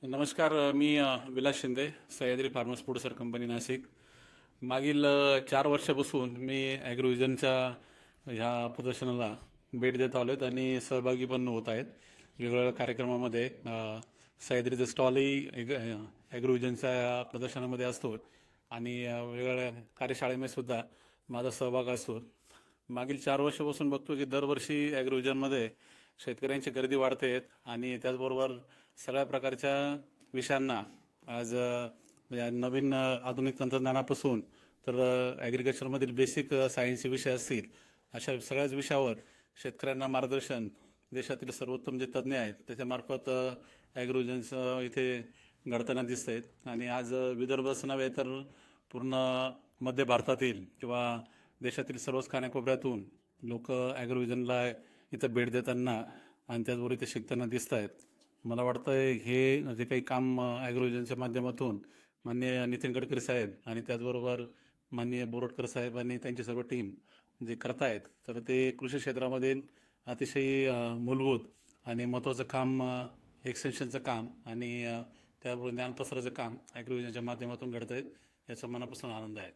नमस्कार. मी Vilas Shinde, Sahyadri farmers producer company Nashik. मागील 4 वर्षापासून मी ॲग्रोव्हिजनच्या ह्या प्रदर्शनाला भेट देत आलो आहेत आणि सहभागी पण होत आहेत वेगवेगळ्या कार्यक्रमामध्ये. सह्याद्रीचा स्टॉलही ॲग्रोव्हिजनच्या प्रदर्शनामध्ये असतो आणि वेगवेगळ्या कार्यशाळेमध्ये सुद्धा माझा सहभाग असतो. मागील 4 वर्षापासून बघतो की दरवर्षी ॲग्रोव्हिजनमध्ये शेतकऱ्यांची गर्दी वाढते आणि त्याचबरोबर सगळ्या प्रकारच्या विषयांना आज म्हणजे नवीन आधुनिक तंत्रज्ञानापासून तर ॲग्रिकल्चरमधील बेसिक सायन्सचे विषय असतील, अशा सगळ्याच विषयावर शेतकऱ्यांना मार्गदर्शन देशातील सर्वोत्तम जे तज्ज्ञ आहेत त्याच्यामार्फत ॲग्रोव्हिजन्स इथे घडताना दिसत आहेत. आणि आज विदर्भच नव्हे तर पूर्ण मध्य भारतातील किंवा देशातील सर्वच कानाकोपऱ्यातून लोक ॲग्रोव्हिजनला इथं भेट देताना आणि त्याचबरोबर इथे शिकताना दिसत आहेत. मला वाटतं हे जे काही काम ॲग्रोव्हिजनच्या माध्यमातून माननीय नितीन गडकरी साहेब आणि त्याचबरोबर माननीय बोरटकर साहेब आणि त्यांची सर्व टीम जे करतायत, तर ते कृषी क्षेत्रामध्ये अतिशय मूलभूत आणि महत्त्वाचं काम, एक्सटेन्शनचं काम आणि त्याबरोबर ज्ञानप्रसाराचं काम ॲग्रोव्हिजनच्या माध्यमातून घडत आहेत. याचा मनापासून आनंद आहे.